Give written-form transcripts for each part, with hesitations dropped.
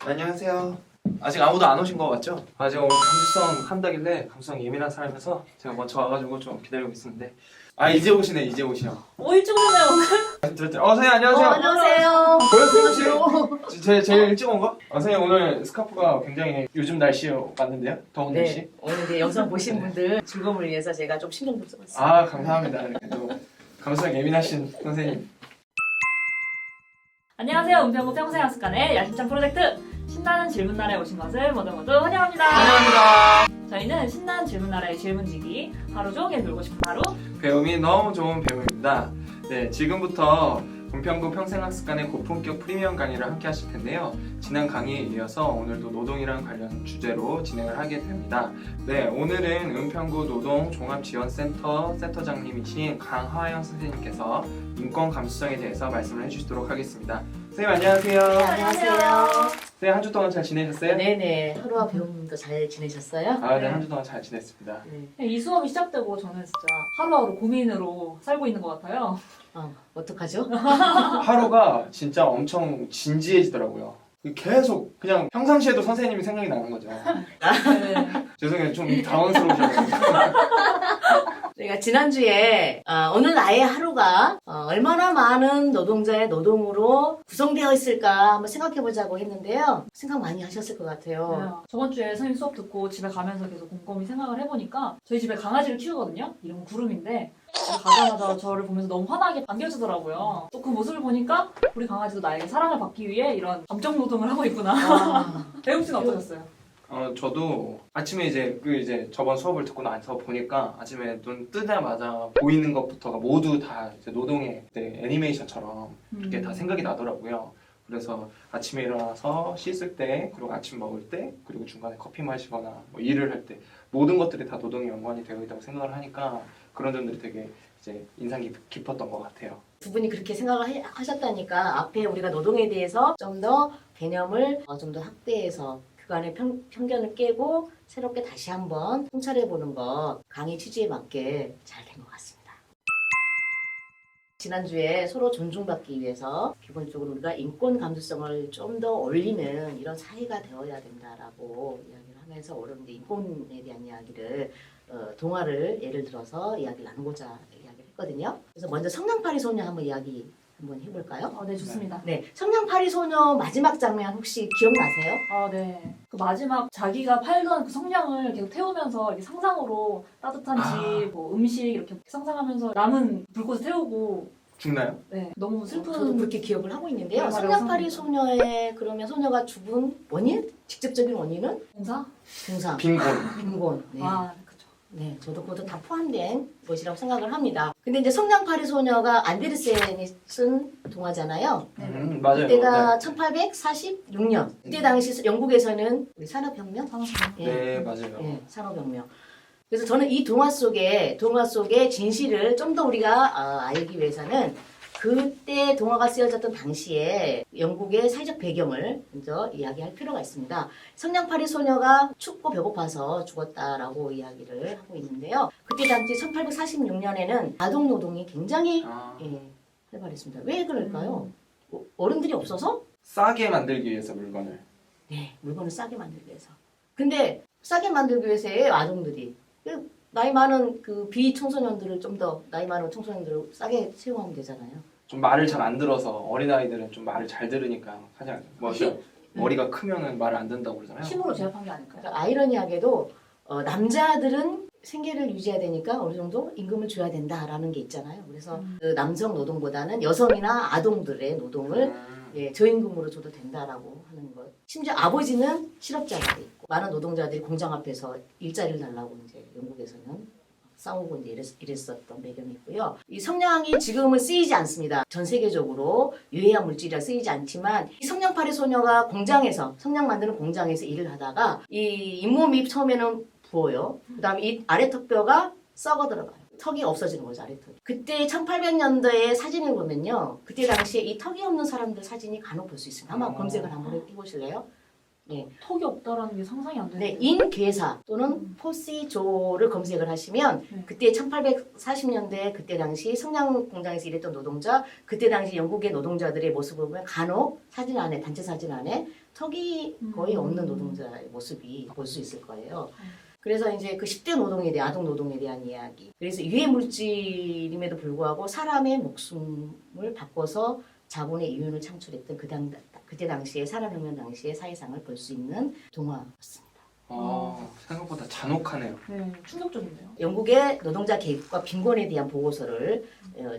안녕하세요. 아직 아무도 안 오신 거 같죠? 제가 오늘 감수성 한다길래 감수성 예민한 사람이라서 제가 먼저 와가지고 좀 기다리고 있었는데 이제 오시네. 이제 오시요. 일찍 오셨네요 오늘. 선생님 안녕하세요. 안녕하세요. 보였어요 혹시? 제일 일찍 온 거? 선생님 오늘 스카프가 굉장히 요즘 날씨에 맞는데요? 더운 날씨? 네, 오늘 이제 영상 보신 분들 즐거움을 위해서 제가 좀 신경 좀 써봤어요. 감사합니다. 또 감수성 예민하신 선생님. 안녕하세요. 은평구 평생학습관의 야심찬 프로젝트 신나는 질문나라에 오신 것을 모두 환영합니다. 환영합니다. 저희는 신나는 질문나라의 질문지기 하루 종일 놀고 싶은 하루 배움이 너무 좋은 배움입니다. 네, 지금부터 은평구 평생학습관의 고품격 프리미엄 강의를 함께 하실 텐데요. 지난 강의에 이어서 오늘도 노동이랑 관련 주제로 진행을 하게 됩니다. 네, 오늘은 은평구 노동종합지원센터 센터장님이신 강하영 선생님께서 인권 감수성에 대해서 말씀을 해주시도록 하겠습니다. 선생님 안녕하세요. 네, 안녕하세요. 선생님 한 주 동안 잘 지내셨어요? 네네. 하루와 배움도 잘 지내셨어요? 네, 한 주 동안 잘 지냈습니다. 네. 이 수업이 시작되고 저는 진짜 하루하루 고민으로 살고 있는 것 같아요. 어떡하죠? 하루가 진짜 엄청 진지해지더라고요. 계속 그냥 평상시에도 선생님이 생각이 나는 거죠. 네. 죄송해요. 좀 당황스러우셔가지고. 저희가 지난주에 오늘 나의 하루가 얼마나 많은 노동자의 노동으로 구성되어 있을까 한번 생각해보자고 했는데요. 생각 많이 하셨을 것 같아요. 저번 주에 선생님 수업 듣고 집에 가면서 계속 곰곰이 생각을 해보니까 저희 집에 강아지를 키우거든요. 이름은 구름인데 가자마자 저를 보면서 너무 환하게 반겨주더라고요. 또 그 모습을 보니까 우리 강아지도 나에게 사랑을 받기 위해 이런 감정 노동을 하고 있구나. 배움 씨는 어떠셨어요? 저도 아침에 이제 저번 수업을 듣고 나서 보니까 아침에 눈 뜨자마자 보이는 것부터가 모두 다 이제 노동의 애니메이션처럼 이렇게 다 생각이 나더라고요. 그래서 아침에 일어나서 씻을 때, 그리고 아침 먹을 때, 그리고 중간에 커피 마시거나 뭐 일을 할 때 모든 것들이 다 노동에 연관이 되어 있다고 생각을 하니까 그런 점들이 되게 이제 인상 깊었던 것 같아요. 두 분이 그렇게 생각을 하셨다니까 앞에 우리가 노동에 대해서 좀 더 개념을 좀 더 확대해서 그간의 편견을 깨고 새롭게 다시 한번 통찰해보는 것 강의 취지에 맞게 잘 된 것 같습니다. 지난주에 서로 존중받기 위해서 기본적으로 우리가 인권 감수성을 좀 더 올리는 이런 사회가 되어야 된다라고 이야기를 하면서 오늘 이제 인권에 대한 이야기를 동화를 예를 들어서 이야기를 나누고자 이야기를 했거든요. 그래서 먼저 성냥팔이 소녀 한번 이야기 한번 해볼까요? 네, 좋습니다. 네, 성냥팔이 소녀 마지막 장면 혹시 기억나세요? 네. 그 마지막 자기가 팔던 그 성냥을 계속 태우면서 이렇게 상상으로 따뜻한 집, 뭐 음식 이렇게 상상하면서 남은 불꽃을 태우고 죽나요? 네, 너무 슬픈. 저도 그렇게 기억을 하고 있는데요. 네, 성냥팔이 맞아요. 소녀의 그러면 소녀가 죽은 원인? 직접적인 원인은? 공사? 등산, 빈곤. 빈곤. 네. 그쵸. 네, 저도 그것도 다 포함된 것이라고 생각을 합니다. 근데 이제 성냥팔이 소녀가 안데르센이 쓴 동화잖아요. 맞아요. 그때가 1846년. 그때 당시 영국에서는 우리 산업혁명? 네, 맞아요. 네, 산업혁명. 그래서 저는 이 동화 속의 진실을 좀 더 우리가 알기 위해서는 그때 동화가 쓰여졌던 당시에 영국의 사회적 배경을 먼저 이야기할 필요가 있습니다. 성냥팔이 소녀가 춥고 배고파서 죽었다라고 이야기를 하고 있는데요. 그때 당시 1846년에는 아동 노동이 굉장히 활발했습니다. 왜 그럴까요? 어른들이 없어서? 싸게 만들기 위해서 물건을. 네, 물건을 싸게 만들기 위해서. 근데 싸게 만들기 위해서의 아동들이 나이 많은 그 비청소년들을 좀 더 나이 많은 청소년들을 싸게 채용하면 되잖아요. 좀 말을 잘 안 들어서 어린아이들은 좀 말을 잘 들으니까 하지 머리가 크면은 말을 안 듣는다고 그러잖아요. 힘으로 제압한 게 아닐까요? 그러니까 아이러니하게도 남자들은 생계를 유지해야 되니까 어느 정도 임금을 줘야 된다라는 게 있잖아요. 그래서 그 남성 노동보다는 여성이나 아동들의 노동을 저임금으로 줘도 된다라고 하는 것. 심지어 아버지는 실업자가 돼 있고 많은 노동자들이 공장 앞에서 일자리를 달라고 이제 영국에서는 싸우고 이제 이랬었던 배경이 있고요. 이 성냥이 지금은 쓰이지 않습니다. 전 세계적으로 유해한 물질이라 쓰이지 않지만 이 성냥팔이 소녀가 공장에서 성냥 만드는 공장에서 일을 하다가 이 잇몸이 처음에는 부어요. 그다음에 이 아래 턱뼈가 썩어 들어가요. 턱이 없어지는 거죠, 아래턱이. 그때 1800년도에 사진을 보면요. 그때 당시에 이 턱이 없는 사람들 사진이 간혹 볼 수 있습니다. 한번 검색을 한번 해보실래요? 예. 턱이 없다라는 게 상상이 안 네, 되는데. 인괴사 또는 포시조를 검색을 하시면 네. 그때 1840년대 그때 당시 성냥 공장에서 일했던 노동자, 그때 당시 영국의 노동자들의 모습을 보면 간혹 사진 안에 단체 사진 안에 턱이 거의 없는 노동자의 모습이 볼 수 있을 거예요. 그래서 이제 그 10대 노동에 대한 아동 노동에 대한 이야기. 그래서 유해 물질임에도 불구하고 사람의 목숨을 바꿔서 자본의 이윤을 창출했던 그때 당시에 산업혁명 당시의 사회상을 볼 수 있는 동화였습니다. 생각보다 잔혹하네요. 네, 충격적인데요. 영국의 노동자 계급과 빈곤에 대한 보고서를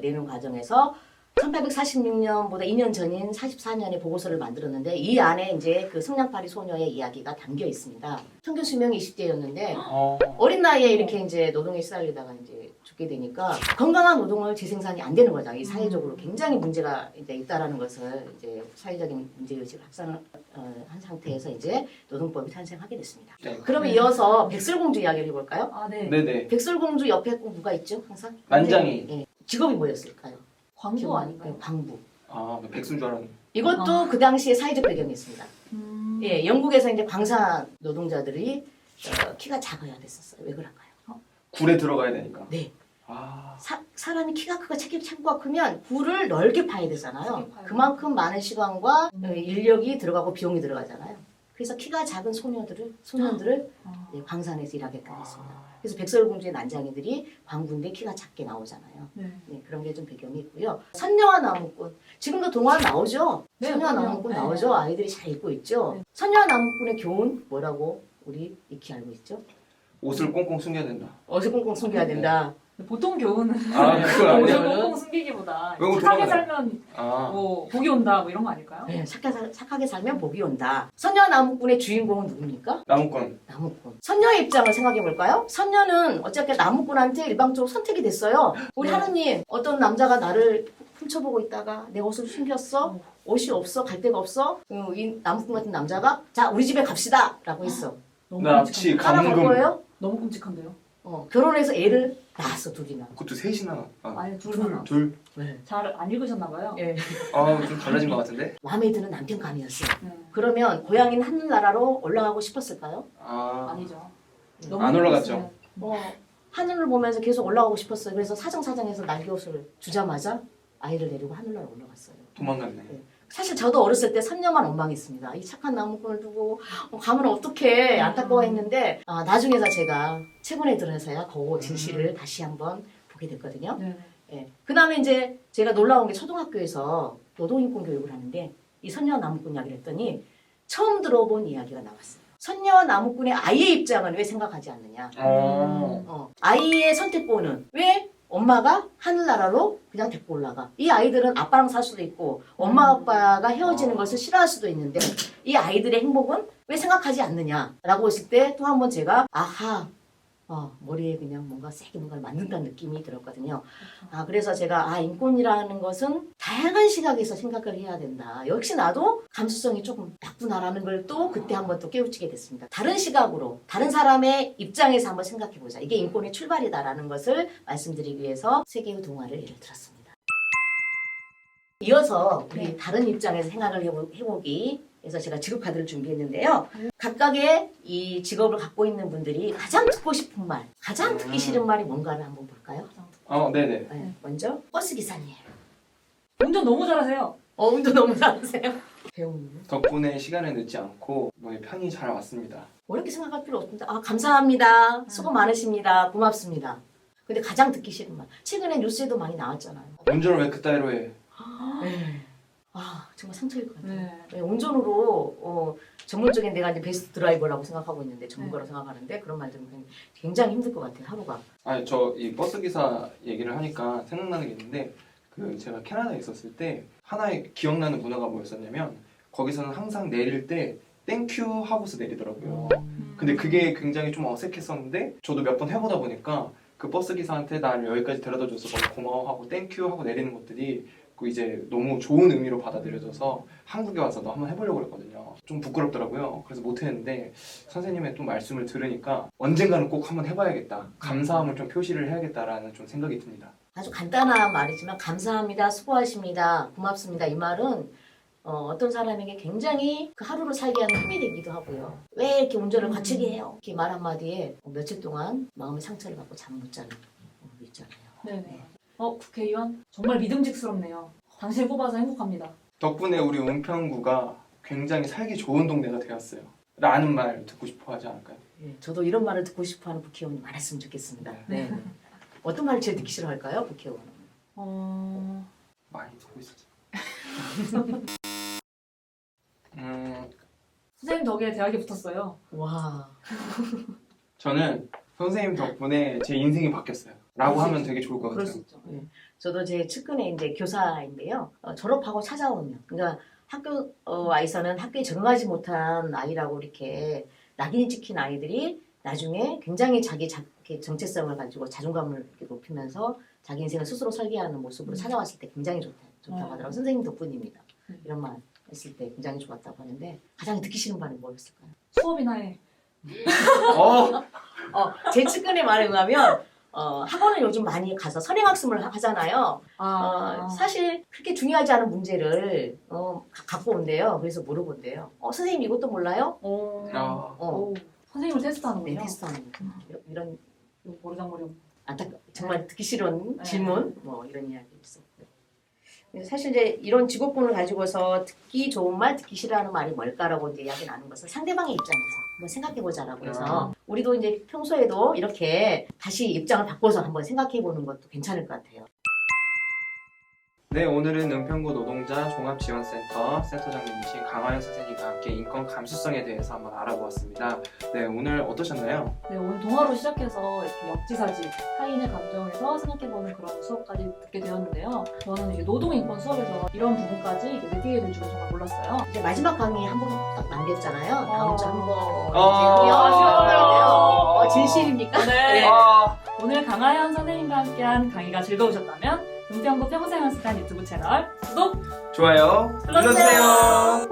내는 과정에서 1846년보다 2년 전인 44년에 보고서를 만들었는데 이 안에 이제 그 성냥팔이 소녀의 이야기가 담겨 있습니다. 평균 수명이 20대였는데 어린 나이에 이렇게 이제 노동에 시달리다가 이제 죽게 되니까 건강한 노동을 재생산이 안 되는 거죠. 이 사회적으로 굉장히 문제가 이제 있다라는 것을 이제 사회적인 문제의식을 확산을 한 상태에서 이제 노동법이 탄생하게 됐습니다. 네. 그러면 이어서 백설공주 이야기를 해볼까요? 아, 네. 네네. 백설공주 옆에 꼭 누가 있죠? 항상? 만장이. 예. 직업이 뭐였을까요? 광고 아닌가요? 광부. 백수인 줄 알았는데. 이것도 그 당시에 사회적 배경이 있습니다. 예, 영국에서 이제 광산 노동자들이 키가 작아야 됐었어요. 왜 그럴까요? 굴에 들어가야 되니까. 네. 아, 사람이 키가 크고 체구가 크면 굴을 넓게 파야 되잖아요. 넓게 파야 그만큼 많은 시간과 인력이 들어가고 비용이 들어가잖아요. 그래서 키가 작은 소년들을 예, 광산에서 일하게끔 했습니다. 그래서 백설공주의 난장이들이 광부인데 키가 작게 나오잖아요. 네. 네, 그런 게 좀 배경이 있고요. 선녀와 나무꾼. 지금도 동화 나오죠? 네, 선녀와 그럼요. 나무꾼 네. 나오죠? 아이들이 잘 읽고 있죠? 네. 선녀와 나무꾼의 교훈 뭐라고 우리 익히 알고 있죠? 옷을 꽁꽁 숨겨야 된다. 어디서 꽁꽁 숨겨야 된다. 보통 교훈은 그건 옷을 아니에요. 꽁꽁 숨기기보다 그건 착하게 도망가요. 살면 아, 뭐 복이 온다 뭐 이런 거 아닐까요? 네, 착하게 살면 복이 온다. 선녀와 나무꾼의 주인공은 누굽니까? 나무꾼. 나무꾼. 선녀의 입장을 생각해 볼까요? 선녀는 어쨌든 나무꾼한테 일방적으로 선택이 됐어요. 우리 네. 하느님, 어떤 남자가 나를 훔쳐보고 있다가 내 옷을 숨겼어. 옷이 없어. 갈 데가 없어. 이 나무꾼 같은 남자가 자, 우리 집에 갑시다. 라고 했어. 너무 납치, 끔찍한데. 따라갈 감금. 거예요? 너무 끔찍한데요? 결혼해서 애를 낳았어, 둘이나. 그것도 셋이나. 아니 둘은 둘. 네. 잘 안 읽으셨나 봐요. 예. 좀 달라진 것 같은데? 마음에 드는 남편감이었어요. 네. 그러면 고향인 하늘나라로 올라가고 싶었을까요? 아니죠. 안 올라갔죠. 하늘을 보면서 계속 올라가고 싶었어요. 그래서 사정사정해서 날개옷을 주자마자 아이를 데리고 하늘나라 올라갔어요. 도망갔네. 사실 저도 어렸을 때 선녀만 원망했습니다. 이 착한 나무꾼을 두고 가면 어떡해 안타까워했는데 나중에서 제가 최근에 들어서야 그 진실을 다시 한번 보게 됐거든요. 네. 예. 그 다음에 이제 제가 놀라운 게 초등학교에서 노동인권 교육을 하는데 이 선녀와 나무꾼 이야기를 했더니 처음 들어본 이야기가 나왔어요. 선녀와 나무꾼의 아이의 입장은 왜 생각하지 않느냐. 아이의 선택권은 왜 엄마가 하늘나라로 그냥 데리고 올라가. 이 아이들은 아빠랑 살 수도 있고 엄마 아빠가 헤어지는 것을 싫어할 수도 있는데 이 아이들의 행복은 왜 생각하지 않느냐라고 했을 때 또 한 번 제가 머리에 그냥 뭔가 세게 뭔가를 만든다는 느낌이 들었거든요. 그래서 제가 인권이라는 것은 다양한 시각에서 생각을 해야 된다. 역시 나도 감수성이 조금 낮구나라는 걸 또 그때 한번 또 깨우치게 됐습니다. 다른 시각으로 다른 사람의 입장에서 한번 생각해보자. 이게 인권의 출발이다라는 것을 말씀드리기 위해서 세 개의 동화를 예를 들었습니다. 이어서 우리 다른 입장에서 생각을 해보기 그래서 제가 직업 카드를 준비했는데요. 각각의 이 직업을 갖고 있는 분들이 가장 듣고 싶은 말, 가장 듣기 싫은 말이 뭔가를 한번 볼까요? 네네. 네, 먼저 버스 기사님. 운전 너무 잘하세요. 운전 너무 잘하세요. 배우님. 덕분에 시간을 늦지 않고 편히 잘 왔습니다. 어렵게 생각할 필요 없습니다. 감사합니다. 수고 많으십니다. 고맙습니다. 근데 가장 듣기 싫은 말. 최근에 뉴스에도 많이 나왔잖아요. 운전을 왜 그따위로 해? 네. 정말 상처일 것 같아요. 네. 네, 운전으로 전문적인 내가 이제 베스트 드라이버라고 생각하고 있는데 전문가라고 생각하는데 그런 말 들으면 굉장히 힘들 것 같아요. 하루가. 저 이 버스 기사 얘기를 하니까 생각나는 게 있는데 제가 캐나다에 있었을 때 하나의 기억나는 문화가 뭐였었냐면 거기서는 항상 내릴 때 땡큐 하고서 내리더라고요. 근데 그게 굉장히 좀 어색했었는데 저도 몇 번 해보다 보니까 그 버스 기사한테 나를 여기까지 데려다줘서 너무 고마워하고 땡큐 하고 내리는 것들이 이제 너무 좋은 의미로 받아들여져서 한국에 와서도 한번 해보려고 그랬거든요. 좀 부끄럽더라고요. 그래서 못했는데 선생님의 또 말씀을 들으니까 언젠가는 꼭 한번 해봐야겠다. 감사함을 좀 표시를 해야겠다라는 좀 생각이 듭니다. 아주 간단한 말이지만 감사합니다, 수고하십니다, 고맙습니다 이 말은 어떤 사람에게 굉장히 그 하루를 살게 하는 힘이 되기도 하고요. 왜 이렇게 운전을 거칠게 해요? 이렇게 말 한마디에 며칠 동안 마음의 상처를 받고 잠 못 자는 경우도 있잖아요. 네네. 국회의원 정말 믿음직스럽네요. 당신을 뽑아서 행복합니다. 덕분에 우리 은평구가 굉장히 살기 좋은 동네가 되었어요. 라는 말 듣고 싶어 하지 않을까요? 예, 저도 이런 말을 듣고 싶어하는 국회의원이 많았으면 좋겠습니다. 네. 어떤 말을 제일 듣기 싫어할까요, 국회의원은? 많이 듣고 있었죠. 선생님 덕에 대학에 붙었어요. 와. 저는 선생님 덕분에 제 인생이 바뀌었어요. 라고 하면 되게 좋을 것 그럴 같아요. 수 있죠. 예. 저도 제 측근에 이제 교사인데요. 졸업하고 찾아오면, 그러니까 학교에서는 학교에 적응하지 못한 아이라고 이렇게 낙인이 찍힌 아이들이 나중에 굉장히 자기 정체성을 가지고 자존감을 이렇게 높이면서 자기 인생을 스스로 설계하는 모습으로 찾아왔을 때 굉장히 좋다고 하더라고요. 선생님 덕분입니다. 이런 말 했을 때 굉장히 좋았다고 하는데 가장 듣기 싫은 말이 뭐였을까요? 수업이나 해. 제 측근의 말에 의하면 학원을 요즘 많이 가서 선행학습을 하잖아요. 사실 그렇게 중요하지 않은 문제를 갖고 온대요. 그래서 물어본대요. 선생님 이것도 몰라요? 선생님을 네, 테스트하는군요. 테스트하는 이런 모르장머리. 정말 듣기 싫은 네. 질문 뭐 이런 이야기 있었고요. 근데 사실 이제 이런 직업군을 가지고서 듣기 좋은 말, 듣기 싫어하는 말이 뭘까라고 이제 이야기 나눈 것은 상대방의 입장에서 한번 생각해보자라고 해서 우리도 이제 평소에도 이렇게 다시 입장을 바꿔서 한번 생각해보는 것도 괜찮을 것 같아요. 네, 오늘은 은평구 노동자 종합지원센터 센터장님이신 강화연 선생님과 함께 인권 감수성에 대해서 한번 알아보았습니다. 네, 오늘 어떠셨나요? 네, 오늘 동화로 시작해서 이렇게 역지사지, 타인의 감정에서 생각해보는 그런 수업까지 듣게 되었는데요. 저는 이제 노동인권 수업에서 이런 부분까지 느끼게 될 줄은 정말 몰랐어요. 이제 마지막 강의 한 번 딱 남겼잖아요. 다음 주 한번 아쉬워요. 진실입니까? 네. 오늘 강하연 선생님과 함께한 강의가 즐거우셨다면 은평구 평생학습단 유튜브 채널 구독, 좋아요 눌러주세요.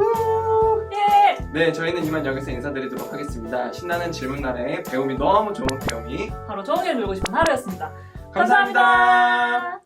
예! 네, 저희는 이만 여기서 인사드리도록 하겠습니다. 신나는 질문날에 배움이 너무 좋은 배움이 하루 종일 놀고 싶은 하루였습니다. 감사합니다.